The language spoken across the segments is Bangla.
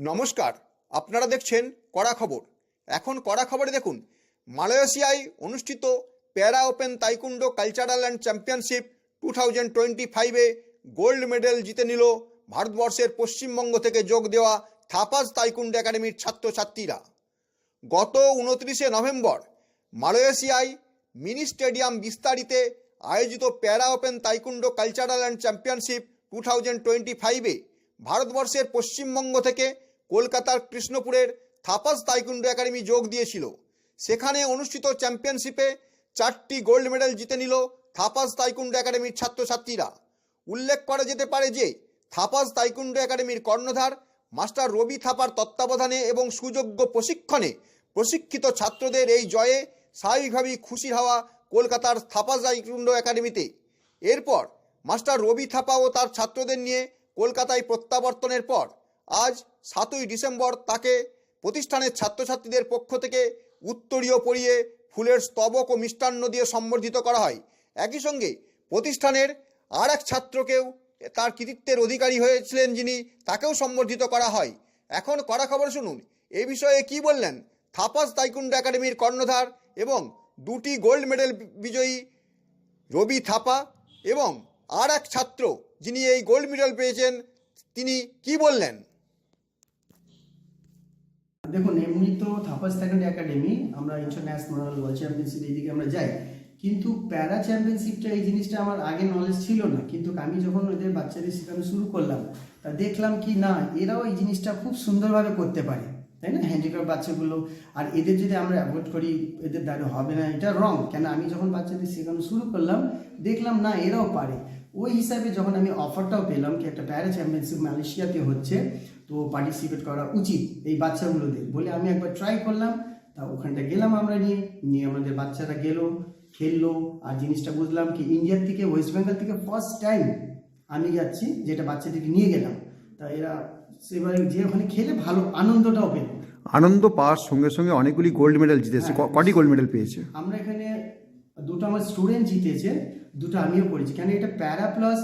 নমস্কার, আপনারা দেখছেন কড়া খবর। এখন কড়া খবরে দেখুন, মালয়েশিয়ায় অনুষ্ঠিত para open taekwondo cultural and championship 2025-এ গোল্ড মেডেল জিতে নিল ভারতবর্ষের পশ্চিমবঙ্গ থেকে যোগ দেওয়া থাপাস তাইকুন্ডো একাডেমির ছাত্রছাত্রীরা। গত 29শে নভেম্বর মালয়েশিয়ায় মিনি স্টেডিয়াম বিস্তারিতে আয়োজিত para open taekwondo cultural and championship 2025-এ ভারতবর্ষের পশ্চিমবঙ্গ থেকে কলকাতার কৃষ্ণপুরের থাপাস তাইকুন্ডো একাডেমি যোগ দিয়েছিল। সেখানে অনুষ্ঠিত চ্যাম্পিয়নশিপে 4টি গোল্ড মেডেল জিতে নিল থাপাস তাইকুন্ডো একাডেমির ছাত্রছাত্রীরা। উল্লেখ করা যেতে পারে যে থাপাস তাইকুন্ডো একাডেমির কর্ণধার মাস্টার রবি থাপার তত্ত্বাবধানে এবং সুযোগ্য প্রশিক্ষণে প্রশিক্ষিত ছাত্রদের এই জয়ে স্বাভাবিকভাবেই খুশি হওয়া কলকাতার থাপাস তাইকুন্ডো একাডেমিতে। এরপর মাস্টার রবি থাপা ও তার ছাত্রদের নিয়ে কলকাতায় প্রত্যাবর্তনের পর আজ 7ই ডিসেম্বর তাকে প্রতিষ্ঠানের ছাত্রছাত্রীদের পক্ষ থেকে উত্তরীয় পরিয়ে ফুলের স্তবক ও মিষ্টান্ন দিয়ে সম্বর্ধিত করা হয়। একই সঙ্গে প্রতিষ্ঠানের আর এক ছাত্রকেও তার কৃতিত্বের অধিকারী হয়েছিলেন যিনি, তাকেও সম্বর্ধিত করা হয়। এখন কড়া খবর শুনুন এ বিষয়ে কি বললেন থাপাস তাইকুন্ডো একাডেমির কর্ণধার এবং 2টি গোল্ড মেডেল বিজয়ী রবি থাপা এবং আর এক ছাত্র যিনি এই গোল্ড মেডেল পেয়েছেন, তিনি কি বললেন। দেখুন, এমনি তো থাপাস তাইকুন্ডো একাডেমি আমরা ইন্টারন্যাশনাল ওয়ার্ল্ড চ্যাম্পিয়নশিপ এইদিকে আমরা যাই, কিন্তু প্যারা চ্যাম্পিয়নশিপটা এই জিনিসটা আমার আগে নলেজ ছিল না। কিন্তু আমি যখন ওদের বাচ্চাদের শেখানো শুরু করলাম তা দেখলাম কি না, এরাও এই জিনিসটা খুব সুন্দরভাবে করতে পারে, তাই না? হ্যান্ডিক্রাফট বাচ্চাগুলো, আর এদের যদি আমরা অ্যাভয়েড করি এদের দ্বারা হবে না, এটা রং। কেন আমি যখন বাচ্চাদের শেখানো শুরু করলাম দেখলাম না এরাও পারে। ওই হিসাবে যখন আমি অফারটাও পেলাম কি একটা প্যারা চ্যাম্পিয়নশিপ মালয়েশিয়াতে হচ্ছে, তো পার্টিসিপেট করা উচিত এই বাচ্চাগুলোদের বলে আমি একবার ট্রাই করলাম। তা ওখানটা গেলাম আমরা নিয়ে আমাদের বাচ্চারা গেল, খেললো, আর জিনিসটা বুঝলাম কি ইন্ডিয়ার থেকে ওয়েস্ট বেঙ্গল থেকে ফার্স্ট টাইম আমি যাচ্ছি, যেটা বাচ্চাদেরকে নিয়ে গেলাম। তা এরা সেবারে যে ওখানে খেলে ভালো আনন্দটাও পেল। আনন্দ পাওয়ার সঙ্গে সঙ্গে অনেকগুলি গোল্ড মেডেল জিতেছে। কটি গোল্ড মেডেল পেয়েছে? আমরা এখানে 2টো আমার স্টুডেন্ট জিতেছে, 2টো আমিও করেছি। কেন এটা para plus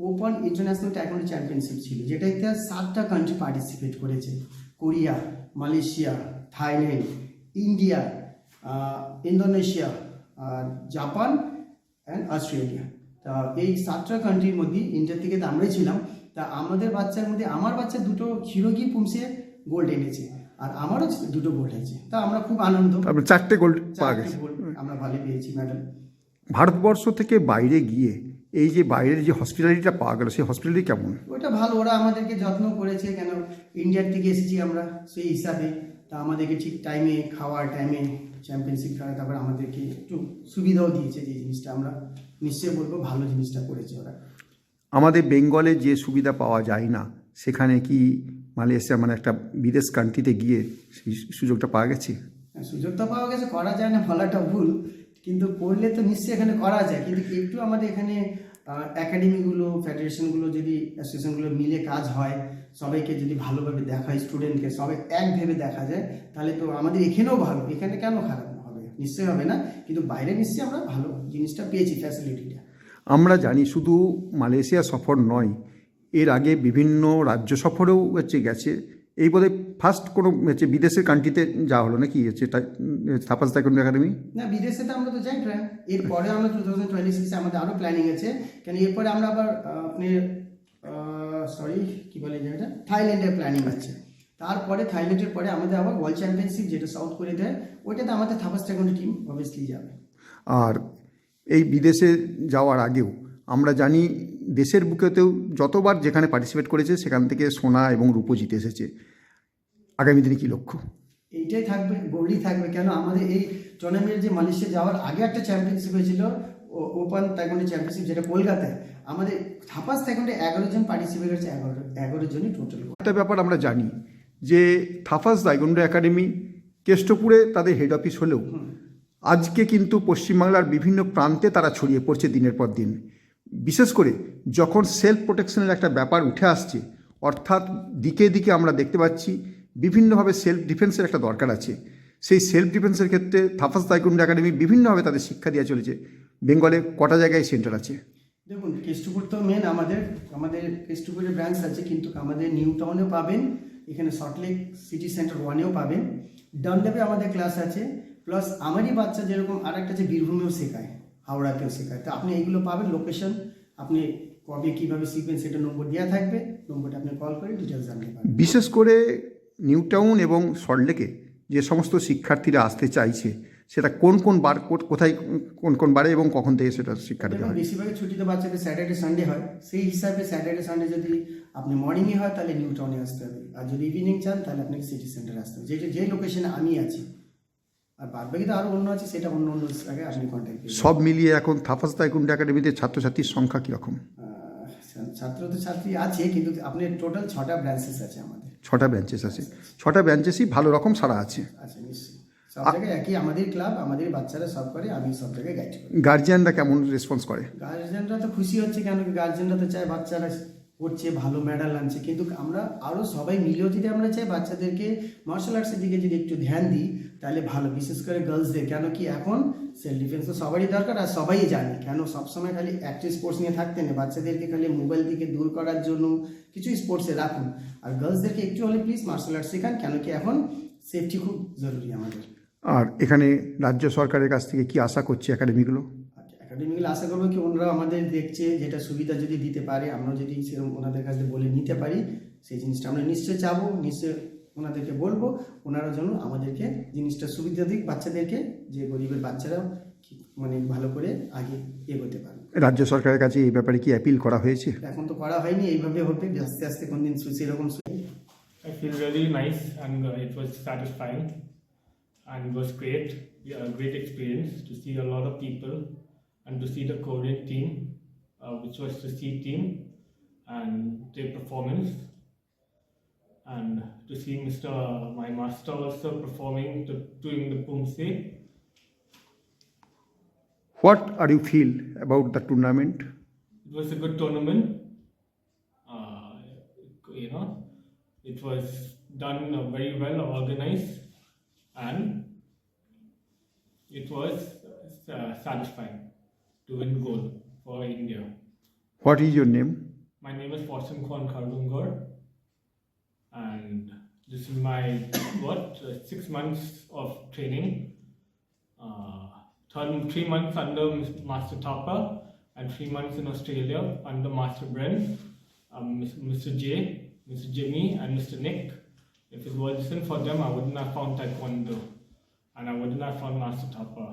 open international taekwondo championship ছিল, যেটাতে 7টা কান্ট্রি পার্টিসিপেট করেছে: Korea, Malaysia, Thailand, India, Indonesia, আর জাপান অ্যান্ড অস্ট্রেলিয়া। তা এই 7টা কান্ট্রির মধ্যে ইন্ডিয়া থেকে তো আমরাই ছিলাম। তা আমাদের বাচ্চার মধ্যে আমার বাচ্চা 2টো হিরোগি পুমসে গোল্ড এনেছে, আর আমারও 2টো গোল্ড হয়েছে। তা আমরা খুব আনন্দ, 4টে গোল্ড পাওয়া গেছে, আমরা ভালো পেয়েছি মেডেল। ভারতবর্ষ থেকে বাইরে গিয়ে এই যে বাইরের যে হসপিটালিটিটা পাওয়া গেল, সেই হসপিটালিটি কেমন? ওটা ভালো, ওরা আমাদেরকে যত্ন করেছে। কেন ইন্ডিয়ার থেকে এসেছি আমরা, সেই হিসাবে তা আমাদেরকে ঠিক টাইমে খাওয়ার, টাইমে চ্যাম্পিয়নশিপ খেলা, তারপর আমাদেরকে একটু সুবিধাও দিয়েছে। যে জিনিসটা আমরা নিশ্চয়ই বলবো ভালো জিনিসটা করেছে ওরা। আমাদের বেঙ্গলে যে সুবিধা পাওয়া যায় না, সেখানে কি মালয়েশিয়া মানে একটা বিদেশ কান্ট্রিতে গিয়ে সেই সুযোগটা পাওয়া গেছে? সুযোগটা পাওয়া গেছে, করা যায় না বলাটা ভুল, কিন্তু করলে তো নিশ্চয়ই এখানে করা যায়। কিন্তু একটু আমাদের এখানে একাডেমিগুলো, ফেডারেশনগুলো, যদি অ্যাসোসিয়েশনগুলো মিলে কাজ হয়, সবাইকে যদি ভালোভাবে দেখা হয়, স্টুডেন্টকে সবাই এক ভেবে দেখা যায়, তাহলে তো আমাদের এখানেও ভালো। এখানে কেন খারাপ হবে? নিশ্চয়ই হবে না, কিন্তু বাইরে নিশ্চয়ই আমরা ভালো জিনিসটা পেয়েছি, ফ্যাসিলিটিটা। আমরা জানি শুধু মালয়েশিয়া সফর নয়, এর আগে বিভিন্ন রাজ্য সফরেও গেছে। এই বোধহয় ফার্স্ট কোনো বিদেশের কান্ট্রিতে যাওয়া হলো নাকি থাপাস তাইকুন্ডো একাডেমি? না, বিদেশে তো আমরা তো যাই প্রায়। এরপরে আমরা 2026-এ আমাদের আরও প্ল্যানিং আছে। কেন এরপরে আমরা আবার কি বলে যেটা থাইল্যান্ডের প্ল্যানিং আছে। তারপরে থাইল্যান্ডের পরে আমাদের আবার ওয়ার্ল্ড চ্যাম্পিয়নশিপ, যেটা সাউথ কোরিয়াতে হয়, ওইটাতে আমাদের থাপাস তাইকুন্ডো টিম অবভিয়াসলি যাবে। আর এই বিদেশে যাওয়ার আগেও আমরা জানি দেশের বুকেতেও যতবার যেখানে পার্টিসিপেট করেছে সেখান থেকে সোনা এবং রূপো জিতে এসেছে। আগামী দিনে কী লক্ষ্য? এইটাই থাকবে, গোল্ডই থাকবে। কেন আমাদের এই টুর্নামেন্ট যে মালয়েশিয়া যাওয়ার আগে একটা চ্যাম্পিয়নশিপ হয়েছিল, ওপেন তাইকুন্ডো চ্যাম্পিয়নশিপ, যেটা কলকাতায়, আমাদের থাপাস তাইকুন্ডো 11 জন পার্টিসিপেট করেছে, 11 জনই টোটাল। একটা ব্যাপার আমরা জানি যে থাপাস তাইকুন্ডো একাডেমি কেষ্টপুরে তাদের হেড অফিস হলেও আজকে কিন্তু পশ্চিমবাংলার বিভিন্ন প্রান্তে তারা ছড়িয়ে পড়ছে দিনের পর দিন। বিশেষ করে যখন সেলফ প্রোটেকশনের একটা ব্যাপার উঠে আসছে, অর্থাৎ দিকে দিকে আমরা দেখতে পাচ্ছি বিভিন্নভাবে সেলফ ডিফেন্সের একটা দরকার আছে। সেই সেলফ ডিফেন্সের ক্ষেত্রে থাপাস তাইকুন্ডো একাডেমি বিভিন্নভাবে তাদের শিক্ষা দেওয়া চলেছে। বেঙ্গলে কটা জায়গায় সেন্টার আছে? দেখুন, কেষ্টপুর তো মেন, আমাদের কেষ্টপুরের ব্রাঞ্চ আছে, কিন্তু আমাদের নিউ টাউনেও পাবেন, এখানে সল্টলেক সিটি সেন্টার 1-এও পাবেন। ডানডাপে আমাদের ক্লাস আছে, প্লাস আমারই বাচ্চা যেরকম আর একটা যে বীরভূমেও শেখায়, হাওড়াতেও শেখায়। তো আপনি এইগুলো পাবেন, লোকেশন, আপনি কবে কীভাবে শিখবেন সেটা নম্বর দেওয়া থাকবে, নম্বরটা আপনি কল করে ডিটেলস জানতে পারবেন। বিশেষ করে নিউ টাউন এবং সল্টলেকে যে সমস্ত শিক্ষার্থীরা আসতে চাইছে সেটা কোন কোন বার কোথায় কোন কোন বারে এবং কখন থেকে সেটা শিক্ষা দিতে দেখুন, হয়? বেশিরভাগই ছুটিতে বাচ্চাদের স্যাটারডে সানডে হয়, সেই হিসাবে স্যাটারডে সানডে যদি আপনি মর্নিংয়ে হয় তাহলে নিউ টাউনে আসতে হবে, আর যদি ইভিনিং চান তাহলে আপনাকে সিটি সেন্টারে আসতে হবে, যে লোকেশনে আমি আছি। আর বাদ বাকি তো আরও অন্য আছে, সেটা অন্য জায়গায় আপনি কন্ট্যাক্ট করবেন। সব মিলিয়ে এখন থাপাস তাইকুন্ডু একাডেমিতে ছাত্রছাত্রীর সংখ্যা কীরকম? ছাত্র তো ছাত্রী আছে, কিন্তু আপনি টোটাল 6টা ব্রাঞ্চেস আছে আমাদের। 6টা ব্রাঞ্চেস আছে, 6টা ব্রাঞ্চেসই ভালো রকম সারা আছে। আচ্ছা, নিশ্চয়ই সব জায়গায় একই, আমাদের ক্লাব, আমাদের বাচ্চারা সব করে, আমি সব জায়গায় গাইড করি। গার্জিয়ানরা কেমন রেসপন্স করে? গার্জেনরা তো খুশি হচ্ছে, কেন কি গার্জেনরা তো চায় বাচ্চারা করছে, ভালো মেডাল আনছে, কিন্তু আমরা আরও সবাই মিলেও যদি আমরা চাই বাচ্চাদেরকে মার্শাল আর্টসের দিকে যদি একটু ধ্যান দিই তাহলে ভালো, বিশেষ করে গার্লসদের। কেন কি এখন সেলফ ডিফেন্স তো সবারই দরকার, আর সবাই জানে, কেন সবসময় খালি অ্যাক্টিভ স্পোর্টস নিয়ে থাকতে নেই, বাচ্চাদেরকে খালি মোবাইল থেকে দূর করার জন্য কিছু স্পোর্টসে রাখুন, আর গার্লসদেরকে একটু হলে প্লিজ মার্শাল আর্টস শেখান, কেন কি এখন সেফটি খুব জরুরি আমাদের। আর এখানে রাজ্য সরকারের কাছ থেকে কি আশা করছে একাডেমিগুলো? একাডেমিগুলো আশা করবো কি ওনারা আমাদের দেখছে, যেটা সুবিধা যদি দিতে পারে, আমরা যদি সেরকম ওনাদের কাছে বলে নিতে পারি, সেই জিনিসটা আমরা নিশ্চয়ই চাবো, নিশ্চয়ই ওনাদেরকে বলবো, ওনারা যেন আমাদেরকে জিনিসটা সুবিধা দিক বাচ্চাদেরকে, যে গরিবের বাচ্চারাও মানে ভালো করে আগে এগোতে পারে। রাজ্য সরকারের কাছে এই ব্যাপারে কি অ্যাপিল করা হয়েছে? এখন তো করা হয়নি, এইভাবে হবে, আস্তে আস্তে কোনদিন সেরকম। I feel really nice and it was satisfying and it was great, great experience to see a lot of people and to see the Korean team, which was the C team, and their performance, and to see my master also performing, doing the Pumse. What are you feel about the tournament? It was a good tournament. It was done very well, organized, and it was satisfying to win gold for India. What is your name? My name is Fortune Kwan Kardungar, and this is my 6 months of training. 3 months under Master Thapa and 3 months in Australia under Master Bren, Mr. J, Mr. Jimmy, and Mr. Nick. If it wasn't for them, I wouldn't have found Taekwondo, and I wouldn't have found Master Thapa.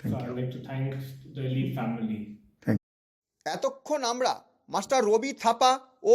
So I'd like to thank the elite family. এতক্ষণ আমরা মাস্টার রবি থাপা ও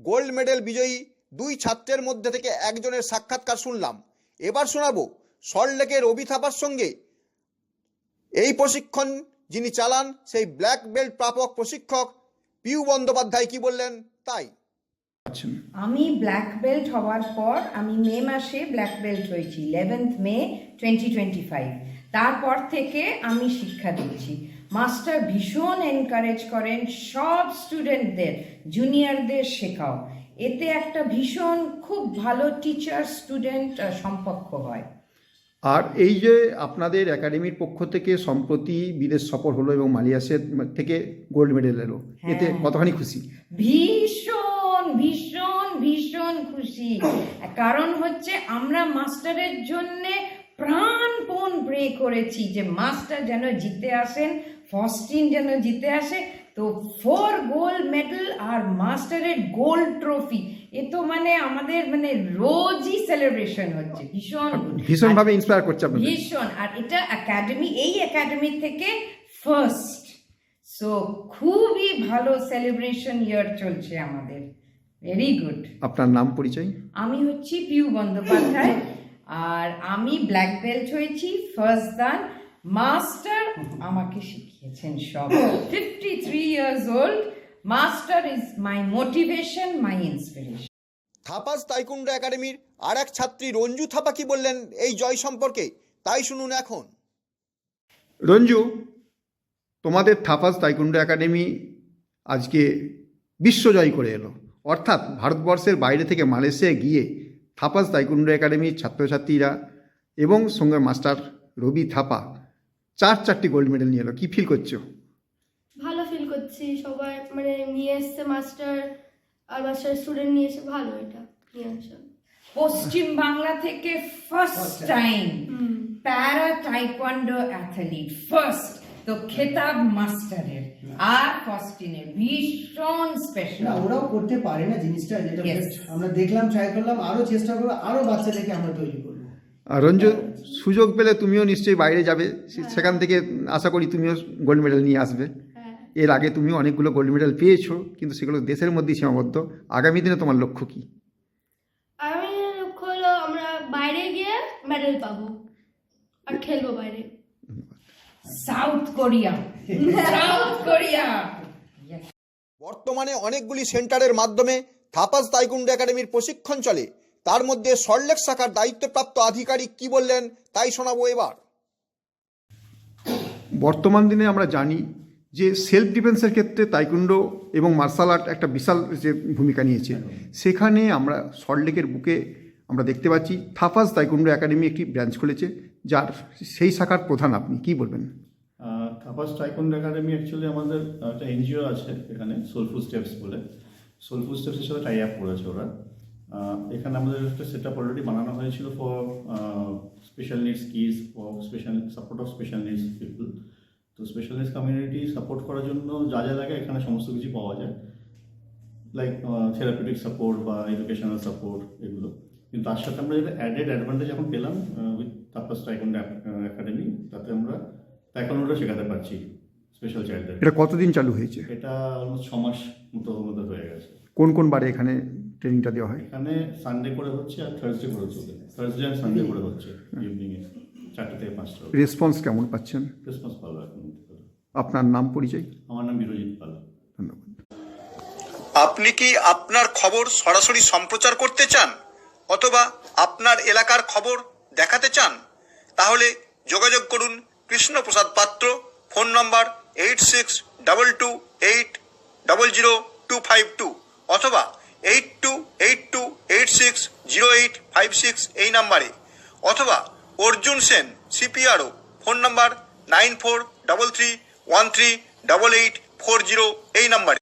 গোল্ড মেডেল বিজয়ী 2 ছাত্রের মধ্যে থেকে একজনের সাক্ষাৎকার শুনলাম। এবার শোনাবো সল্টলেকের রবি থাপার সঙ্গে এই প্রশিক্ষণ যিনি চালান সেই ব্ল্যাক বেল্ট প্রাপক প্রশিক্ষক পিউ বন্দ্যোপাধ্যায় কি বললেন তাই। আমি ব্ল্যাক বেল্ট হওয়ার পর আমি মে মাসে ব্ল্যাক বেল্ট হয়েছি, 11th মে 2025। তারপর থেকে আমি শিক্ষা দিচ্ছি। মাস্টার ভীষণ এনকারেজ করেন সব স্টুডেন্টদের, জুনিয়রদের শেখাও, এতে একটা ভীষণ খুব ভালো টিচার স্টুডেন্ট সম্পর্ক হয়। আর এই যে আপনাদের একাডেমির পক্ষ থেকে সম্প্রতি বিদেশ সফর হলো এবং মালয়েশিয়া থেকে গোল্ড মেডেল এলো, এতে কতখানি খুশি? ভীষণ ভীষণ ভীষণ খুশি। কারণ হচ্ছে আমরা মাস্টারের জন্যে প্রাণপণ প্রে করেছি যে মাস্টার যেন জিতে আসেন, ফস্টিন যেন জিতে আসে। তো 4 গোল্ড মেডেল আর মাস্টারের গোল্ড ট্রফি, এ তো মানে আমাদের মানে রোজই সেলিব্রেশন হচ্ছে, ভীষণ ভাবে ইন্সপায়ার করছে আপনাদের। ভীষণ। আর এটা একাডেমি, এই একাডেমি থেকে ফার্স্ট, সো খুবই ভালো সেলিব্রেশন ইয়ার চলছে আমাদের, ভেরি গুড। আপনার নাম পরিচয়? আমি হচ্ছি পিউ বন্দ্যোপাধ্যায়, আর আমি ব্ল্যাক বেল্ট হয়েছি ফার্স্ট দান। মাস্টার আমাকে শিখিয়েছেন সব। 53 years old, master is my motivation, my inspiration. Thapas তাইকুন্ডো একাডেমির আর এক ছাত্রী রঞ্জু থাপা কি বললেন এই জয় সম্পর্কে তাই শুনুন এখন। রঞ্জু, তোমাদের থাপাস তাইকুন্ডো একাডেমি আজকে বিশ্বজয় করে এলো, অর্থাৎ ভারতবর্ষের বাইরে থেকে মালয়েশিয়ায় গিয়ে থাপাস তাইকুন্ডো একাডেমির ছাত্রছাত্রীরা এবং সঙ্গে মাস্টার রবি থাপা 4টি গোল্ড মেডেল নিয়ে এলো, কি ফিল করছো? ভালো ফিল করছি, সবাই মানে নিয়ে এসছে মাস্টার, আর মাস্টার স্টুডেন্ট নিয়ে এসে ভালো। এটা নিয়ে আসা। পশ্চিম বাংলা থেকে ফার্স্ট টাইম প্যারা টাইকোয়ান্ডো অ্যাথলিট ফার্স্ট, তো খেতাব মাস্টারের আর কস্টিনের ভীষণ না স্পেশাল। ওরাও করতে পারে না জিনিসটা, যেটা Yes. best। আমরা দেখলাম, ট্রাই করলাম, আরো চেষ্টা করবো, আরো বাচ্চাদেরকে আমরা তৈরি করবো। আর রঞ্জু, সুযোগ পেলে তুমিও নিশ্চয়ই বাইরে যাবে, সেখান থেকে আশা করি তুমিও গোল্ড মেডেল নিয়ে আসবে। হ্যাঁ, এর আগে তুমিও অনেকগুলো গোল্ড মেডেল পেয়েছো, কিন্তু সেগুলো দেশের মধ্যেই সীমাবদ্ধ। আগামী দিনে তোমার লক্ষ্য কী? আমি লক্ষ্য হলো আমরা বাইরে গিয়ে মেডেল পাবো আর খেলবো বাইরে। South Korea, south Korea. বর্তমানে অনেকগুলি সেন্টারের মাধ্যমে থাপাস তাইকুন্ডো একাডেমির প্রশিক্ষণ চলে। তার মধ্যে সল্টলেক শাখার দায়িত্বপ্রাপ্ত আধিকারিক কি বললেন তাই শোনাবো এবার। বর্তমান দিনে আমরা জানি যে সেলফ ডিফেন্সের ক্ষেত্রে তাইকুন্ডো এবং মার্শাল আর্ট একটা বিশাল যে ভূমিকা নিয়েছে। সেখানে আমরা সল্টলেকের বুকে আমরা দেখতে পাচ্ছি থাপাস তাইকুন্ডো একাডেমি একটি ব্রাঞ্চ খুলেছে, যার সেই শাখার প্রধান আপনি কি বলবেন? থাপাস টাইকোন্ডো একাডেমি অ্যাকচুয়ালি আমাদের একটা এনজিও আছে এখানে, সোলফুল স্টেপস বলে। সোলফুল স্টেপসের সাথে টাই আপ করেছে ওরা। এখানে আমাদের একটা সেট আপ অলরেডি বানানো হয়েছিল for special needs kids, for special support of special needs people. তো স্পেশাল নিডস কমিউনিটি সাপোর্ট করার জন্য যা যা লাগে এখানে সমস্ত কিছু পাওয়া যায়, লাইক থেরাপিউটিক সাপোর্ট বা এডুকেশনাল সাপোর্ট এগুলো। কিন্তু তার সাথে আমরা যেটা অ্যাডেড অ্যাডভান্টেজ এখন পেলাম উইথ থাপাস টাইকোন্ডো একাডেমি, তাতে আমরা তাইকোন্ডোটা শেখাতে পারছি স্পেশাল চাইল্ডদের। এটা কতদিন চালু হয়েছে? এটা অলমোস্ট 6 মাস মতো হয়ে গেছে। কোন কোন বারে এখানে ট্রেনিংটা দেওয়া হয়? এখানে সানডে করে হচ্ছে আর থার্সডে করে হচ্ছে, থার্সডে আর সানডে করে হচ্ছে ইভিনিংয়ে 4টা থেকে 5টা। রেসপন্স কেমন পাচ্ছেন? ক্রিসমাস ভালো এখন। আপনার নাম পরিচয়? আমার নাম বিরজিৎ পাল। ধন্যবাদ। আপনি কি আপনার খবর সরাসরি সম্প্রচার করতে চান অথবা আপনার এলাকার খবর দেখাতে চান? তাহলে যোগাযোগ করুন কৃষ্ণপ্রসাদ পাত্র, ফোন নম্বর 8622800252 অথবা 8282860856 এই নাম্বারে, অথবা অর্জুন সেন সিপিআরও, ফোন নম্বর 9433138840 এই নাম্বারে।